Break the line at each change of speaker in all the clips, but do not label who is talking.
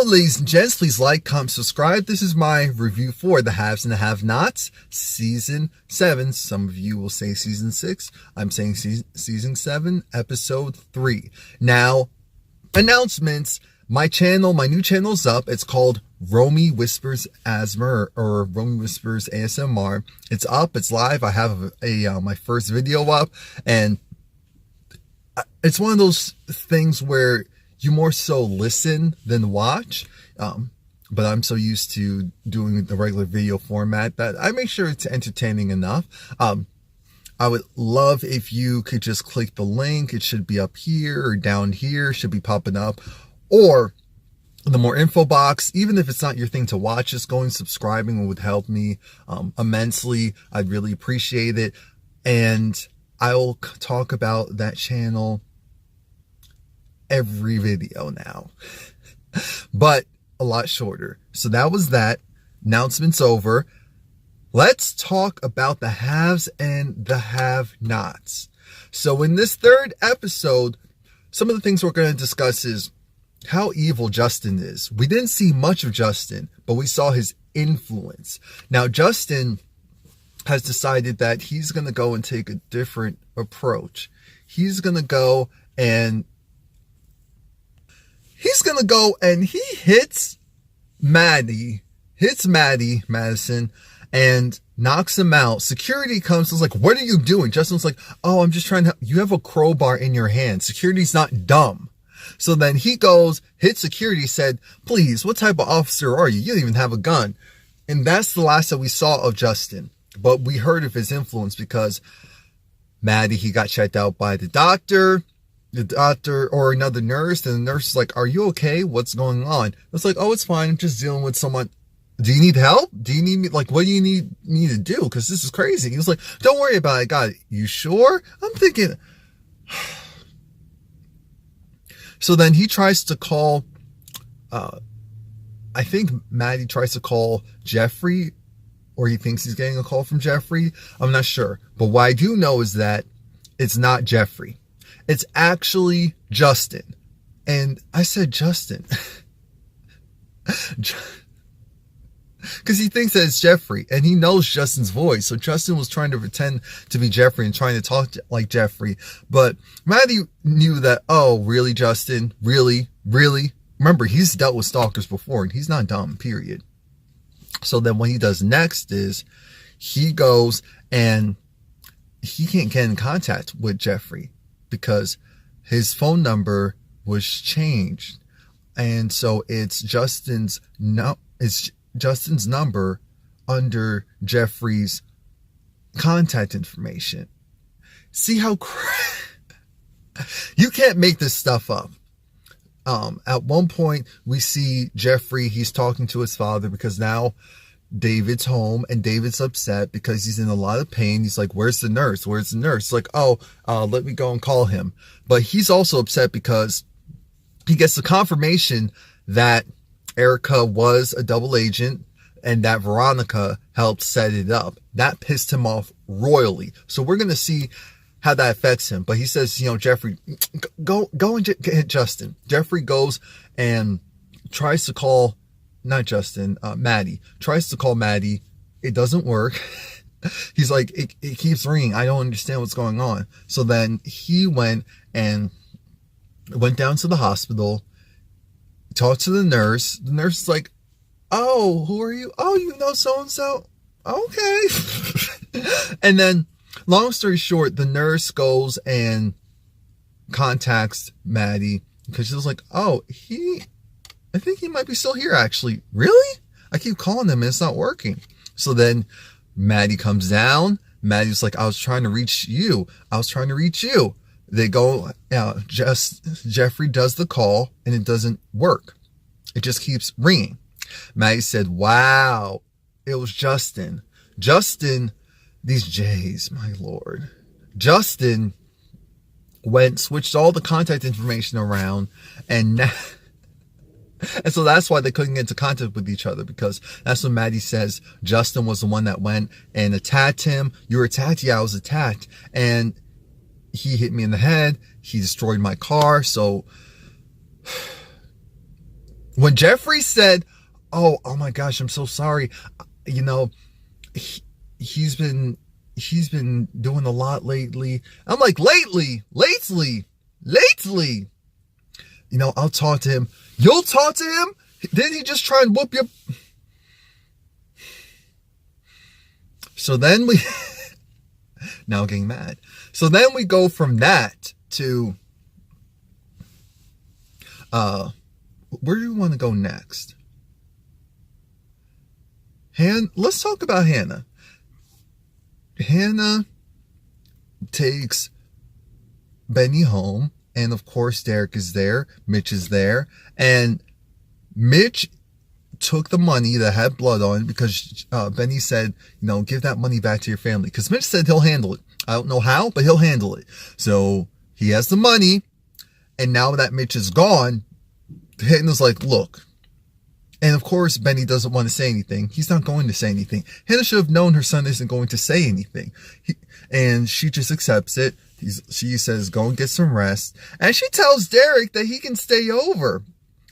ladies and gents, please like, comment, subscribe. This is my review for The Haves and the Have-Nots, Season 7. Some of you will say Season 6. I'm saying Season 7, Episode 3. Now, announcements. My channel, my new channel's up. It's called Romie Whispers Asthma or Romie Whispers ASMR. It's up. It's live. I have my first video up, and it's one of those things where you more so listen than watch. But I'm so used to doing the regular video format that I make sure it's entertaining enough. I would love if you could just click the link. It should be up here or down here. It should be popping up. Or the more info box, even if it's not your thing to watch, just going subscribing would help me immensely. I'd really appreciate it. And I will talk about that channel every video now, but a lot shorter. So that was that. Announcement's over. Let's talk about the haves and the have-nots. So in this third episode, some of the things we're going to discuss is how evil Justin is. We didn't see much of Justin, but we saw his influence. Now, Justin has decided that he's going to go and take a different approach. He's going to go and he hits Madison, and knocks him out. Security comes and is like, what are you doing? Justin's like, oh, I'm just trying to, you have a crowbar in your hand. Security's not dumb. So then he goes, hits security, said, please, what type of officer are you? You don't even have a gun. And that's the last that we saw of Justin. But we heard of his influence because Maddie, he got checked out by the doctor or another nurse. And the nurse is like, are you okay? What's going on? It's like, oh, it's fine. I'm just dealing with someone. Do you need help? Do you need me? Like, what do you need me to do? Because this is crazy. He was like, don't worry about it. I got it. You sure? I'm thinking. So then he tries to call, I think Maddie tries to call Jeffrey, or he thinks he's getting a call from Jeffrey. I'm not sure. But what I do know is that it's not Jeffrey. It's actually Justin. And I said Justin. Because he thinks that it's Jeffrey, and he knows Justin's voice. So Justin was trying to pretend to be Jeffrey and trying to talk like Jeffrey. But Maddie knew that, oh, really, Justin? Really? Really? Remember, he's dealt with stalkers before, and he's not dumb, period. So then what he does next is he goes and he can't get in contact with Jeffrey because his phone number was changed. And so it's Justin's number under Jeffrey's contact information. See how you can't make this stuff up. At one point we see Jeffrey, he's talking to his father because now David's home and David's upset because he's in a lot of pain. He's like, where's the nurse? Where's the nurse? Like, oh, let me go and call him. But he's also upset because he gets the confirmation that Erica was a double agent and that Veronica helped set it up. That pissed him off royally. So we're going to see how that affects him. But he says, you know, Jeffrey, go and get Justin. Jeffrey goes and tries to call, not Justin, Maddie. Tries to call Maddie. It doesn't work. He's like, it keeps ringing. I don't understand what's going on. So then he went down to the hospital, talked to the nurse. The nurse is like, oh, who are you? Oh, you know so-and-so? Okay. And then, long story short, the nurse goes and contacts Maddie because she was like, oh, I think he might be still here, actually. Really? I keep calling him and it's not working. So then Maddie comes down. Maddie's like, I was trying to reach you. They go, Jeffrey does the call and it doesn't work. It just keeps ringing. Maddie said, wow, it was Justin. These J's, my Lord. Justin switched all the contact information around, and so that's why they couldn't get into contact with each other, because that's when Maddie says Justin was the one that went and attacked him. You were attacked? Yeah, I was attacked. And he hit me in the head. He destroyed my car. So When Jeffrey said, oh my gosh, I'm so sorry. You know, he's been doing a lot lately. I'm like, lately. You know, I'll talk to him. You'll talk to him? Didn't he just try and whoop your... So then we... now I'm getting mad. So then we go from that to... where do you want to go next? Let's talk about Hannah. Hannah takes Benny home, and of course Derek is there, Mitch is there, and Mitch took the money that had blood on it because Benny said, you know, give that money back to your family, because Mitch said he'll handle it. I don't know how, but he'll handle it. So he has the money, and now that Mitch is gone, Hannah's like, look. And of course, Benny doesn't want to say anything. He's not going to say anything. Hannah should have known her son isn't going to say anything. And she just accepts it. She says, go and get some rest. And she tells Derek that he can stay over,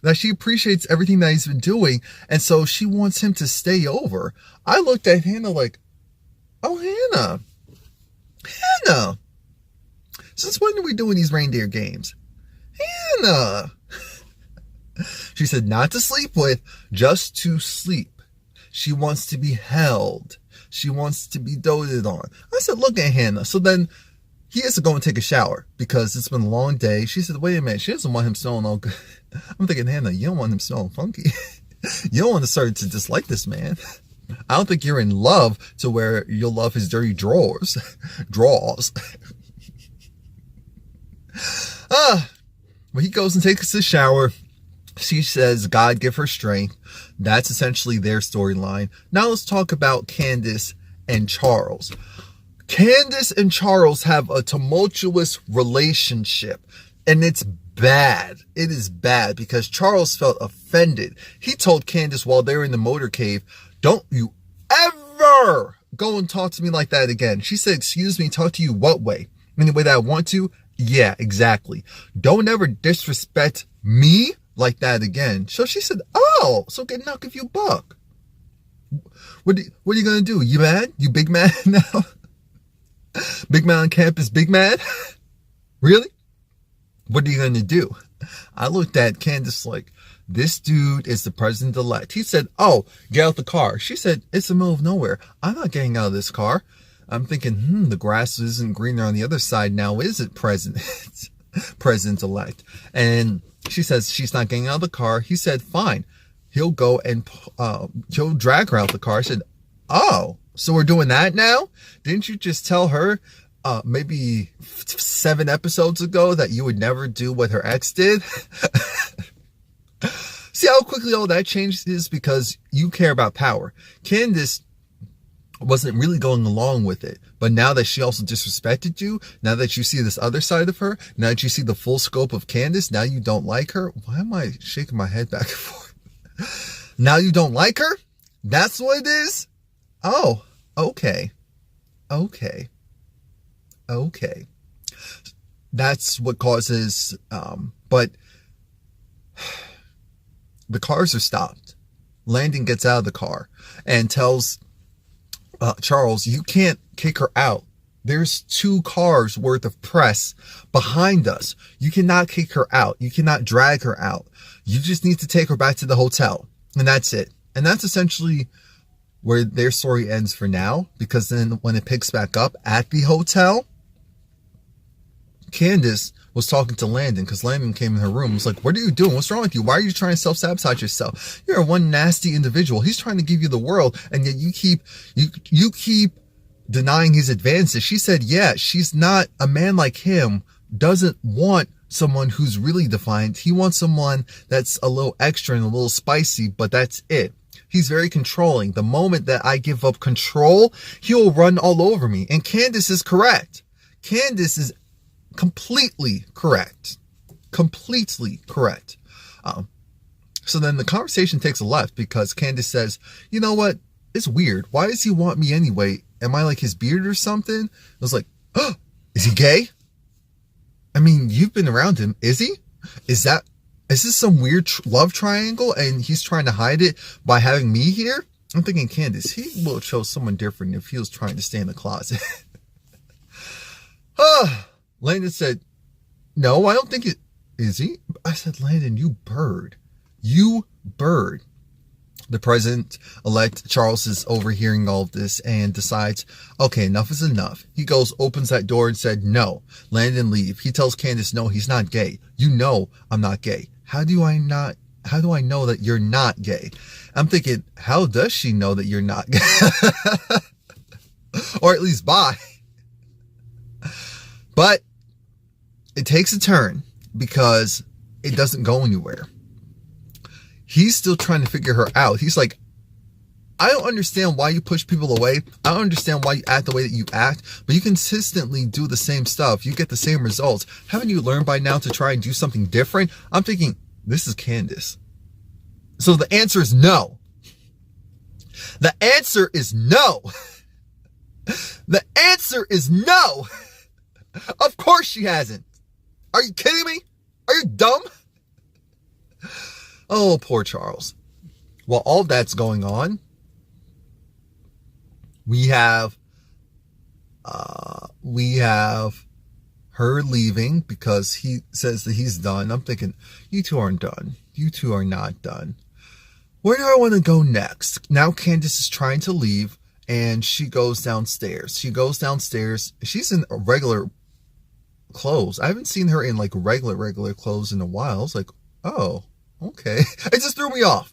that she appreciates everything that he's been doing. And so she wants him to stay over. I looked at Hannah like, oh, Hannah, since when are we doing these reindeer games? Hannah. She said not to sleep with, just to sleep. She wants to be held. She wants to be doted on. I said, look at Hannah. So then he has to go and take a shower because it's been a long day. She said, wait a minute. She doesn't want him smelling all good. I'm thinking, Hannah, you don't want him smelling funky. You don't want to start to dislike this man. I don't think you're in love to where you'll love his dirty drawers. When he goes and takes his shower, she says, God give her strength. That's essentially their storyline. Now let's talk about Candace and Charles. Candace and Charles have a tumultuous relationship, and it's bad. It is bad because Charles felt offended. He told Candace while they were in the motor cave, don't you ever go and talk to me like that again. She said, excuse me, talk to you what way? In the way that I want to? Yeah, exactly. Don't ever disrespect me like that again. So she said, oh, so get knock if you buck. What are you going to do? You mad? You big mad now? Big man on campus, big mad? Really? What are you going to do? I looked at Candace like, this dude is the president-elect. He said, oh, get out the car. She said, it's the middle of nowhere. I'm not getting out of this car. I'm thinking, the grass isn't greener on the other side now, is it, president-elect? And she says she's not getting out of the car. He said, fine. He'll go and he'll drag her out the car. I said, oh, so we're doing that now? Didn't you just tell her maybe 7 episodes ago that you would never do what her ex did? See how quickly all that changes because you care about power. Candace wasn't really going along with it. But now that she also disrespected you, now that you see this other side of her, now that you see the full scope of Candace, now you don't like her. Why am I shaking my head back and forth? Now you don't like her? That's what it is? Oh, okay. That's what causes, but the cars are stopped. Landon gets out of the car and tells Charles, you can't kick her out. There's 2 cars worth of press behind us. You cannot kick her out. You cannot drag her out. You just need to take her back to the hotel. And that's it. And that's essentially where their story ends for now. Because then when it picks back up at the hotel, Candace was talking to Landon because Landon came in her room and was like, what are you doing? What's wrong with you? Why are you trying to self-sabotage yourself? You're one nasty individual. He's trying to give you the world, and yet you keep denying his advances. She said, yeah, she's not a man like him, doesn't want someone who's really defiant. He wants someone that's a little extra and a little spicy, but that's it. He's very controlling. The moment that I give up control, he'll run all over me. And Candace is correct. Candace is completely correct. So then the conversation takes a left because Candace says, you know what? It's weird. Why does he want me anyway? Am I like his beard or something? I was like, oh, is he gay? I mean, you've been around him. Is he? Is that Is this some weird love triangle and he's trying to hide it by having me here? I'm thinking, Candace, he will chose someone different if he was trying to stay in the closet. Landon said, no, I don't think it is he. I said, Landon, you bird. You bird. The president-elect Charles is overhearing all of this and decides, okay, enough is enough. He goes, opens that door and said, no, Landon, leave. He tells Candace, no, he's not gay. You know I'm not gay. How do I know that you're not gay? I'm thinking, how does she know that you're not gay? Or at least bi. But it takes a turn because it doesn't go anywhere. He's still trying to figure her out. He's like, I don't understand why you push people away. I don't understand why you act the way that you act, but you consistently do the same stuff. You get the same results. Haven't you learned by now to try and do something different? I'm thinking, this is Candace. So the answer is no. The answer is no. The answer is no. Of course she hasn't. Are you kidding me? Are you dumb? Oh, poor Charles. While all that's going on, we have her leaving because he says that he's done. I'm thinking, you two aren't done. You two are not done. Where do I want to go next? Now Candace is trying to leave and she goes downstairs. She's in regular clothes. I haven't seen her in like regular clothes in a while. I was like, oh, okay. It just threw me off.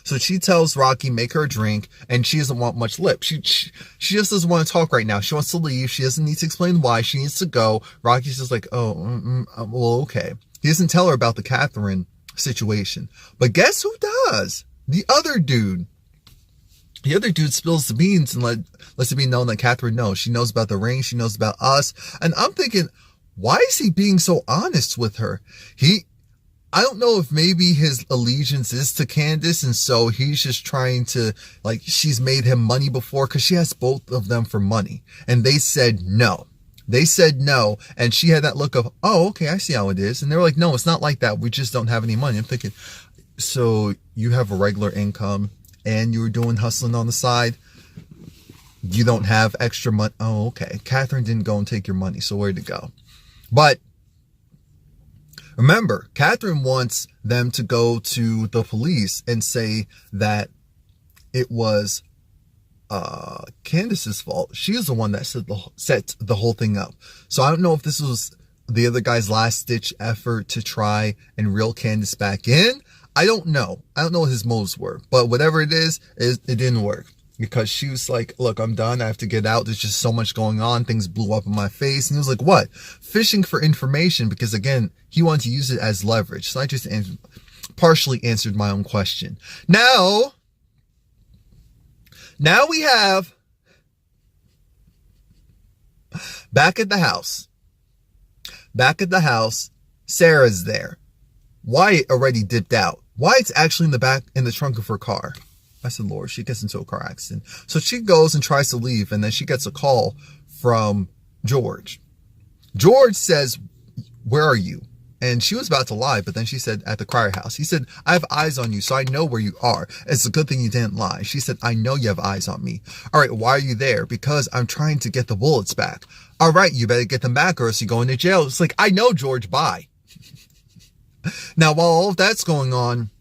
So she tells Rocky, make her a drink, and she doesn't want much lip. She just doesn't want to talk right now. She wants to leave. She doesn't need to explain why. She needs to go. Rocky's just like, well, okay. He doesn't tell her about the Catherine situation. But guess who does? The other dude. The other dude spills the beans and lets it be known that Catherine knows. She knows about the ring. She knows about us. And I'm thinking, why is he being so honest with her? I don't know if maybe his allegiance is to Candace, and so he's just trying to, like, she's made him money before because she asked both of them for money, and they said no. They said no, and she had that look of, oh, okay, I see how it is. And they were like, no, it's not like that. We just don't have any money. I'm thinking, so you have a regular income, and you were doing hustling on the side. You don't have extra money. Oh, okay. Catherine didn't go and take your money, so where'd it go? But remember, Catherine wants them to go to the police and say that it was Candace's fault. She is the one that set the whole thing up. So I don't know if this was the other guy's last-ditch effort to try and reel Candace back in. I don't know. I don't know what his motives were. But whatever it is, it didn't work. Because she was like, look, I'm done. I have to get out. There's just so much going on. Things blew up in my face. And he was like, what? Fishing for information. Because again, he wanted to use it as leverage. So I just partially answered my own question. Now we have back at the house. Back at the house, Sarah's there. Wyatt already dipped out. Wyatt's actually in the trunk of her car. I said, Lord, she gets into a car accident. So she goes and tries to leave, and then she gets a call from George. George says, where are you? And she was about to lie, but then she said, at the Crier house. He said, I have eyes on you, so I know where you are. It's a good thing you didn't lie. She said, I know you have eyes on me. All right, why are you there? Because I'm trying to get the bullets back. All right, you better get them back or else you're going to jail. It's like, I know, George, bye. Now, while all of that's going on,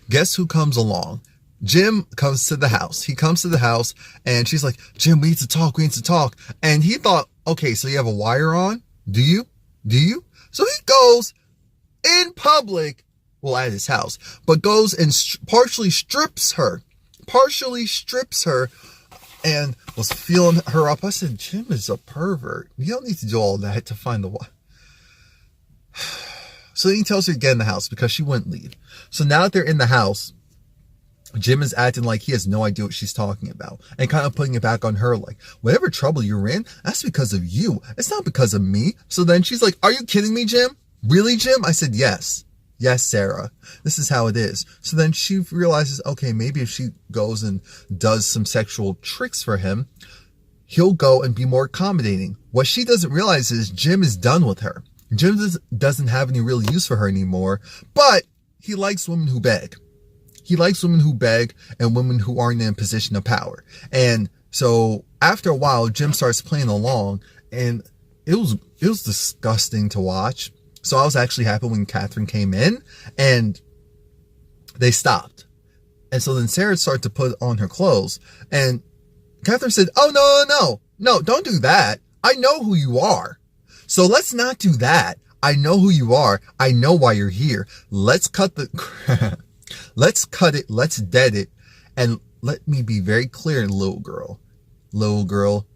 guess who comes along? Jim comes to the house. He comes to the house and she's like, Jim, we need to talk. And he thought, okay, so you have a wire on? Do you? So he goes in public, well, at his house, but goes and partially strips her and was feeling her up. I said, Jim is a pervert. You don't need to do all that to find the wire. So he tells her to get in the house because she wouldn't leave. So now that they're in the house, Jim is acting like he has no idea what she's talking about and kind of putting it back on her like, whatever trouble you're in, that's because of you. It's not because of me. So then she's like, are you kidding me, Jim? Really, Jim? I said, yes. Yes, Sarah. This is how it is. So then she realizes, okay, maybe if she goes and does some sexual tricks for him, he'll go and be more accommodating. What she doesn't realize is Jim is done with her. Jim doesn't have any real use for her anymore, but he likes women who beg. He likes women who beg and women who aren't in a position of power. And so after a while, Jim starts playing along, and it was disgusting to watch. So I was actually happy when Catherine came in and they stopped. And so then Sarah started to put on her clothes, and Catherine said, "Oh, no, don't do that. I know who you are. So let's not do that. I know who you are. I know why you're here. Let's cut let's cut it. Let's dead it. And let me be very clear, little girl,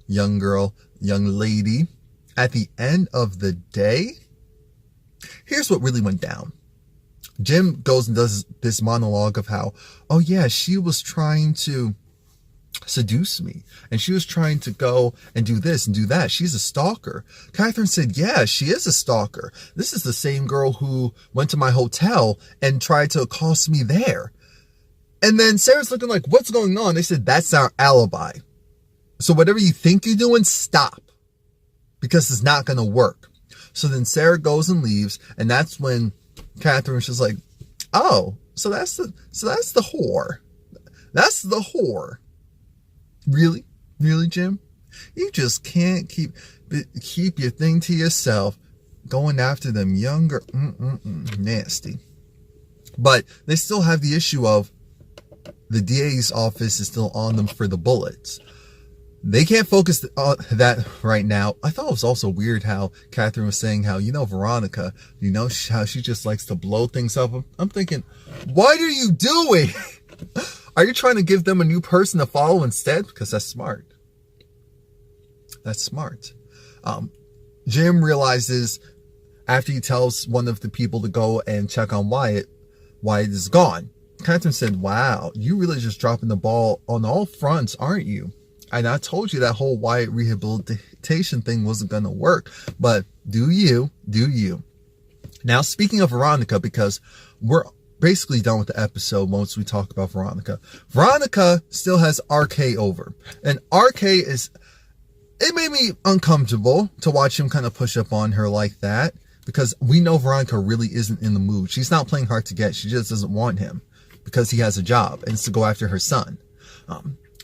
young lady. At the end of the day, here's what really went down." Jim goes and does this monologue of how, oh yeah, she was trying to seduce me, and she was trying to go and do this and do that. She's a stalker. Catherine said, yeah, she is a stalker. This is the same girl who went to my hotel and tried to accost me there. And then Sarah's looking like, what's going on? They said, that's our alibi. So whatever you think you're doing, stop, because it's not going to work. So then Sarah goes and leaves, and that's when Catherine's just like, oh, so that's the whore. That's the whore. Really, Jim? You just can't keep your thing to yourself, going after them younger, nasty. But they still have the issue of the DA's office is still on them for the bullets. They can't focus on that right now. I thought it was also weird how Catherine was saying how, Veronica, how she just likes to blow things up. I'm thinking, what are you doing? Are you trying to give them a new person to follow instead? Because that's smart. That's smart. Jim realizes after he tells one of the people to go and check on Wyatt is gone. Catherine said, wow, you really just dropping the ball on all fronts, aren't you? And I told you that whole Wyatt rehabilitation thing wasn't going to work. But do you. Now, speaking of Veronica, because we're basically done with the episode once we talk about Veronica. Veronica still has RK over. And it made me uncomfortable to watch him kind of push up on her like that, because we know Veronica really isn't in the mood. She's not playing hard to get. She just doesn't want him because he has a job, and it's to go after her son.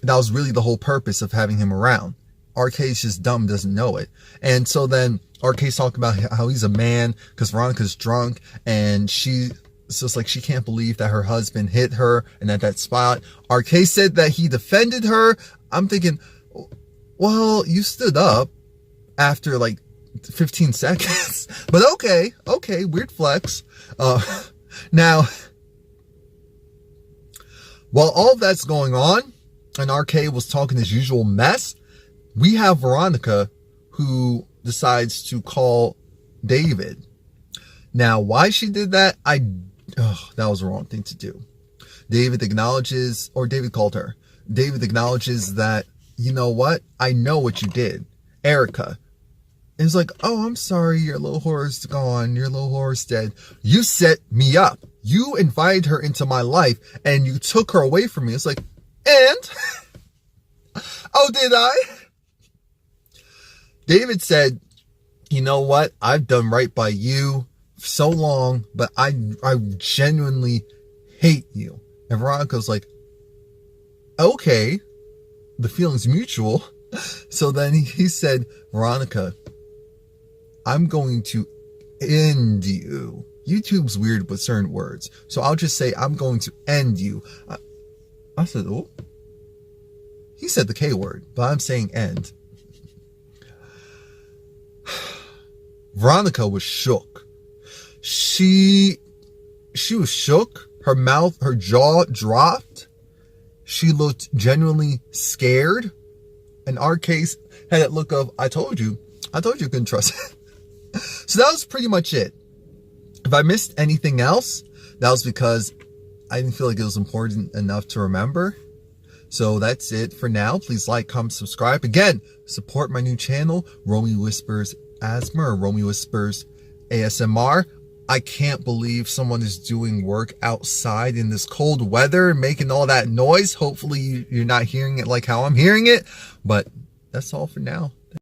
That was really the whole purpose of having him around. RK's just dumb, doesn't know it. And so then RK's talking about how he's a man because Veronica's drunk, and it's just like she can't believe that her husband hit her and at that spot. RK said that he defended her. I'm thinking, well, you stood up after like 15 seconds. But okay, weird flex. Now, while all of that's going on, and RK was talking his usual mess, we have Veronica who decides to call David. Now, why she did that, that was the wrong thing to do. David called her. David acknowledges that, you know what? I know what you did. Erica. And it's like, oh, I'm sorry, your little whore's gone. Your little whore's dead. You set me up. You invited her into my life, and you took her away from me. It's like, and? Oh, did I? David said, you know what? I've done right by you so long, but I genuinely hate you. And Veronica's like, okay, the feeling's mutual. So then he said, Veronica, I'm going to end you. YouTube's weird with certain words. So I'll just say, I'm going to end you. I said, oh. He said the K word, but I'm saying end. Veronica was shook. She was shook. Her mouth, her jaw dropped. She looked genuinely scared. And RK had that look of, I told you couldn't trust it. So that was pretty much it. If I missed anything else, that was because I didn't feel like it was important enough to remember. So that's it for now. Please like, comment, subscribe. Again, support my new channel, Romie Whispers Asthma, or Romie Whispers ASMR. I can't believe someone is doing work outside in this cold weather and making all that noise. Hopefully you're not hearing it like how I'm hearing it. But that's all for now.